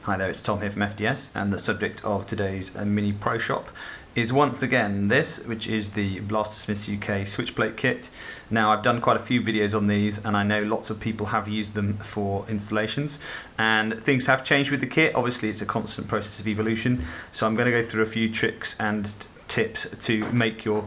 Hi there, it's Tom here from FDS, and the subject of today's mini pro shop is once again this, which is the Blastersmiths UK switch plate kit. Now, I've done quite a few videos on these, and I know lots of people have used them for installations, and things have changed with the kit. Obviously, it's a constant process of evolution, so I'm going to go through a few tricks and tips to make your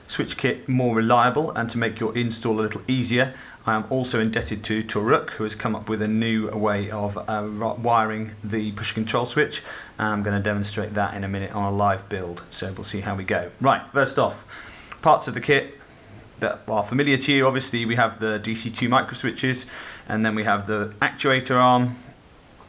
switch kit more reliable and to make your install a little easier. I am also indebted to Toruk, who has come up with a new way of wiring the push control switch. I'm going to demonstrate that in a minute on a live build, so we'll see how we go. Right, first off, parts of the kit that are familiar to you. Obviously, we have the DC2 microswitches, and then we have the actuator arm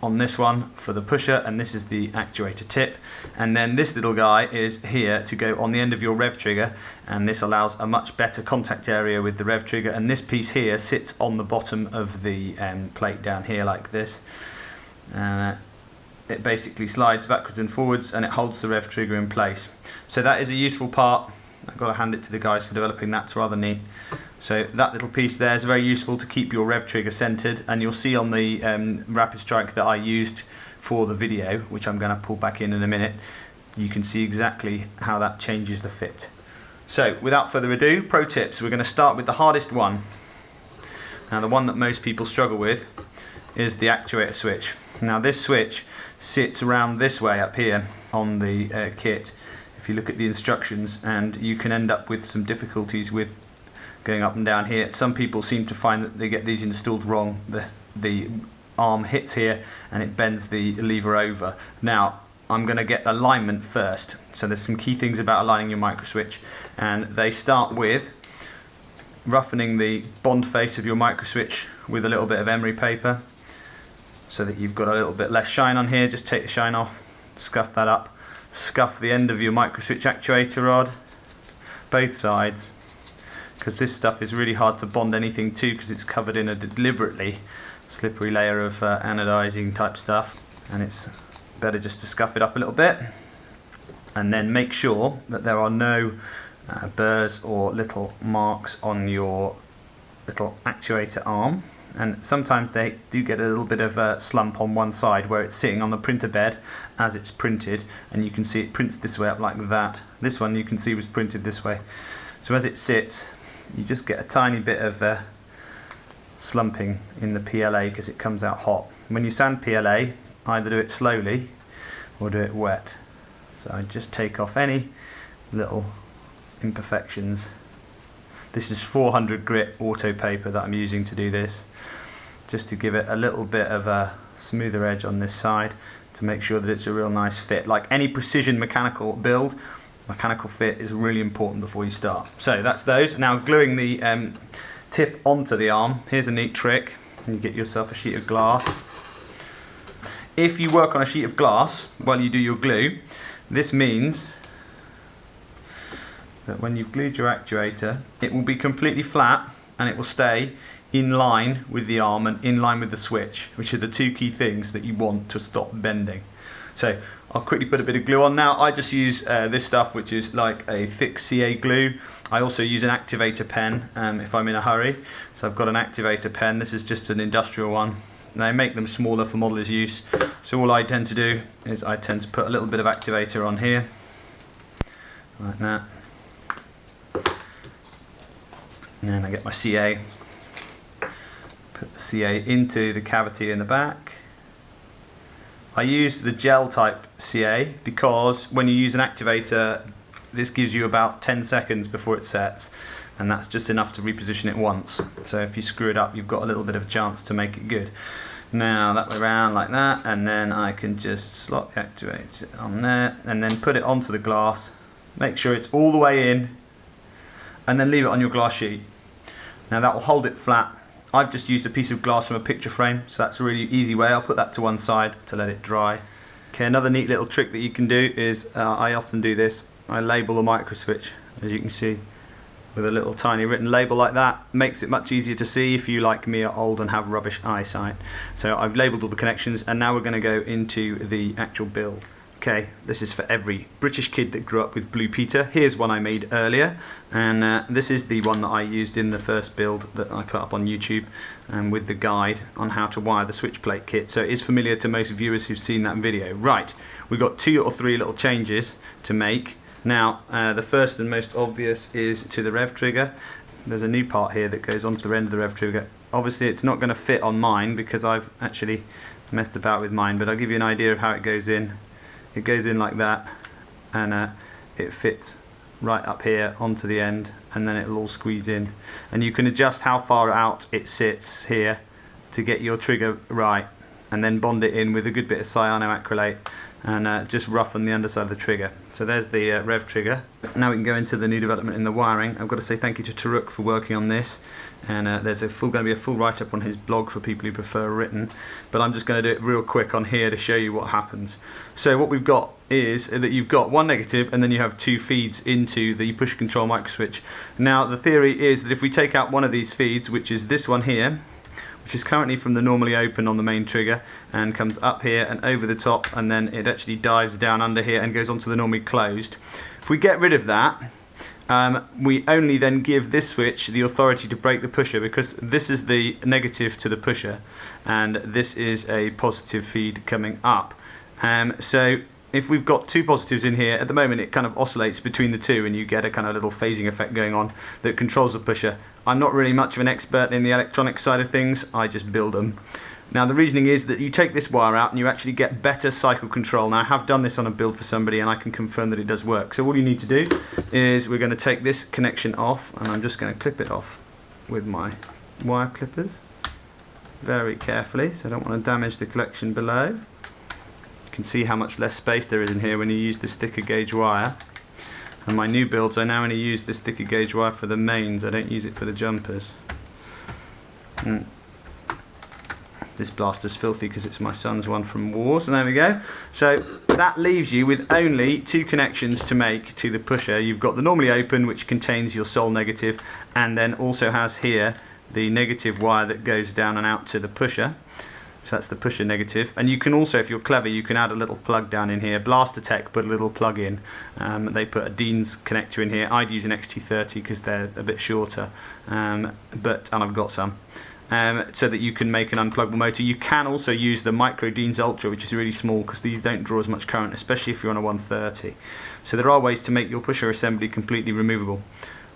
on this one for the pusher, and this is the actuator tip, and then this little guy is here to go on the end of your rev trigger, and this allows a much better contact area with the rev trigger, and this piece here sits on the bottom of the plate down here like this. It basically slides backwards and forwards, and it holds the rev trigger in place. So that is a useful part. I've got to hand it to the guys for developing that. It's rather neat. So that little piece there is very useful to keep your rev trigger centered, and you'll see on the Rapidstrike that I used for the video, which I'm going to pull back in a minute, you can see exactly how that changes the fit. So without further ado, pro tips. We're going to start with the hardest one. Now, the one that most people struggle with is the actuator switch. Now, this switch sits around this way up here on the kit if you look at the instructions, and you can end up with some difficulties with going up and down here. Some people seem to find that they get these installed wrong. The arm hits here and it bends the lever over. Now, I'm going to get alignment first. So there's some key things about aligning your microswitch, and they start with roughening the bond face of your microswitch with a little bit of emery paper so that you've got a little bit less shine on here. Just take the shine off, scuff that up. Scuff the end of your microswitch actuator rod, both sides, because this stuff is really hard to bond anything to because it's covered in a deliberately slippery layer of anodizing type stuff, and it's better just to scuff it up a little bit, and then make sure that there are no burrs or little marks on your little actuator arm. And sometimes they do get a little bit of a slump on one side where it's sitting on the printer bed as it's printed, and you can see it prints this way up like that. This one you can see was printed this way. So as it sits, you just get a tiny bit of slumping in the PLA because it comes out hot. When you sand PLA, either do it slowly or do it wet. So I just take off any little imperfections. This is 400 grit auto paper that I'm using to do this, just to give it a little bit of a smoother edge on this side to make sure that it's a real nice fit. Like any precision mechanical build, mechanical fit is really important before you start. So that's those. Now, gluing the tip onto the arm, here's a neat trick. You get yourself a sheet of glass. If you work on a sheet of glass while you do your glue, this means that when you've glued your actuator, it will be completely flat and it will stay in line with the arm and in line with the switch, which are the two key things that you want to stop bending. So I'll quickly put a bit of glue on now. I just use this stuff, which is like a thick CA glue. I also use an Activator Pen if I'm in a hurry. So I've got an Activator Pen. This is just an industrial one. They make them smaller for modelers' use. So all I tend to do is I tend to put a little bit of activator on here, like that. And then I get my CA, put the CA into the cavity in the back. I use the gel type CA because when you use an activator, this gives you about 10 seconds before it sets, and that's just enough to reposition it once. So if you screw it up, you've got a little bit of a chance to make it good. Now that way around like that, and then I can just slot the actuator on there and then put it onto the glass. Make sure it's all the way in, and then leave it on your glass sheet. Now that will hold it flat. I've just used a piece of glass from a picture frame, so that's a really easy way. I'll put that to one side to let it dry. Okay, another neat little trick that you can do is, I often do this, I label the microswitch, as you can see, with a little tiny written label like that. Makes it much easier to see if you, like me, are old and have rubbish eyesight. So I've labelled all the connections, and now we're going to go into the actual build. Okay, this is for every British kid that grew up with Blue Peter. Here's one I made earlier, and this is the one that I used in the first build that I put up on YouTube, with the guide on how to wire the switch plate kit. So it is familiar to most viewers who've seen that video. Right, we've got 2 or 3 little changes to make. Now, the first and most obvious is to the rev trigger. There's a new part here that goes onto the end of the rev trigger. Obviously it's not going to fit on mine because I've actually messed about with mine, but I'll give you an idea of how it goes in. It goes in like that, and it fits right up here onto the end, and then it'll all squeeze in. And you can adjust how far out it sits here to get your trigger right, and then bond it in with a good bit of cyanoacrylate and just roughen the underside of the trigger. So there's the rev trigger. Now we can go into the new development in the wiring. I've got to say thank you to Toruk for working on this, and there's going to be a full write-up on his blog for people who prefer written, but I'm just going to do it real quick on here to show you what happens. So what we've got is that you've got one negative and then you have 2 feeds into the push control microswitch. Now the theory is that if we take out one of these feeds, which is this one here, which is currently from the normally open on the main trigger and comes up here and over the top, and then it actually dives down under here and goes onto the normally closed. If we get rid of that, we only then give this switch the authority to break the pusher, because this is the negative to the pusher and this is a positive feed coming up. So if we've got 2 positives in here, at the moment it kind of oscillates between the 2 and you get a kind of little phasing effect going on that controls the pusher. I'm not really much of an expert in the electronic side of things, I just build them. Now the reasoning is that you take this wire out and you actually get better cycle control. Now I have done this on a build for somebody and I can confirm that it does work. So all you need to do is we're going to take this connection off, and I'm just going to clip it off with my wire clippers very carefully, so I don't want to damage the collection below. You can see how much less space there is in here when you use this thicker gauge wire. And my new builds, I now only use this thicker gauge wire for the mains, I don't use it for the jumpers. This blaster's filthy because it's my son's one from war, so there we go. So that leaves you with only 2 connections to make to the pusher. You've got the normally open, which contains your sole negative, and then also has here the negative wire that goes down and out to the pusher. So that's the pusher negative. And you can also, if you're clever, you can add a little plug down in here. Blastertech put a little plug in. They put a Dean's connector in here. I'd use an XT30 because they're a bit shorter, and I've got some. So that you can make an unpluggable motor. You can also use the Micro Dean's Ultra, which is really small because these don't draw as much current, especially if you're on a 130. So there are ways to make your pusher assembly completely removable.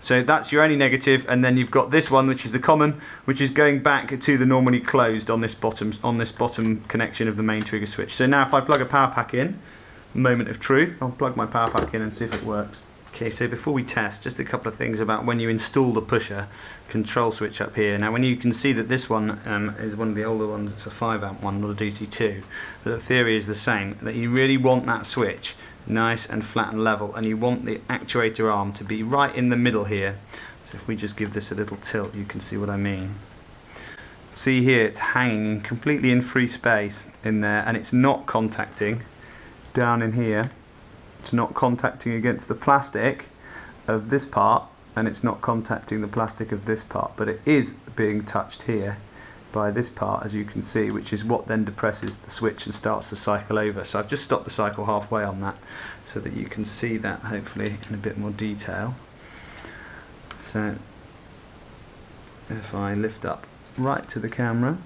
So that's your only negative, and then you've got this one, which is the common, which is going back to the normally closed on this bottom connection of the main trigger switch. So now if I plug a power pack in, moment of truth, I'll plug my power pack in and see if it works. Okay, so before we test, just a couple of things about when you install the pusher control switch up here. Now when you can see that this one is one of the older ones, it's a 5 amp one, not a DC2, but the theory is the same, that you really want that switch nice and flat and level, and you want the actuator arm to be right in the middle here. So if we just give this a little tilt, you can see what I mean. See here, it's hanging completely in free space in there, and it's not contacting down in here. It's not contacting against the plastic of this part, and it's not contacting the plastic of this part, but it is being touched here by this part, as you can see, which is what then depresses the switch and starts to cycle over. So I've just stopped the cycle halfway on that so that you can see that hopefully in a bit more detail. So if I lift up right to the camera,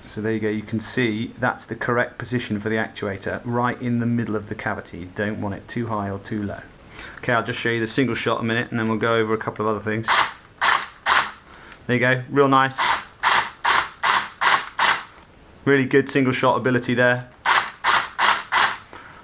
so there you go, you can see that's the correct position for the actuator, right in the middle of the cavity. You don't want it too high or too low. Okay, I'll just show you the single shot a minute and then we'll go over a couple of other things. There you go, real nice. Really good single shot ability there.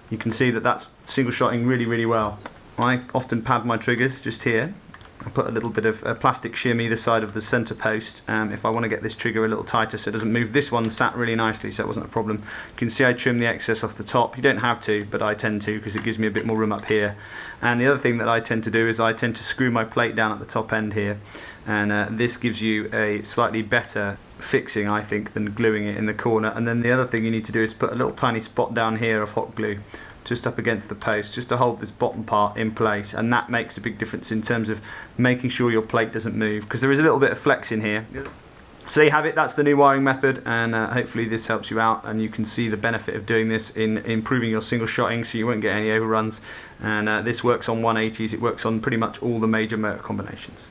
You can see that that's single shotting really, really well. I often pad my triggers just here. I put a little bit of plastic shim either side of the centre post if I want to get this trigger a little tighter so it doesn't move. This one sat really nicely, so it wasn't a problem. You can see I trim the excess off the top. You don't have to, but I tend to because it gives me a bit more room up here. And the other thing that I tend to do is I tend to screw my plate down at the top end here, and this gives you a slightly better fixing, I think, than gluing it in the corner. And then the other thing you need to do is put a little tiny spot down here of hot glue just up against the post, just to hold this bottom part in place, and that makes a big difference in terms of making sure your plate doesn't move, because there is a little bit of flex in here. So there you have it, that's the new wiring method, and hopefully this helps you out and you can see the benefit of doing this in improving your single shotting so you won't get any overruns. And this works on 180s, it works on pretty much all the major motor combinations.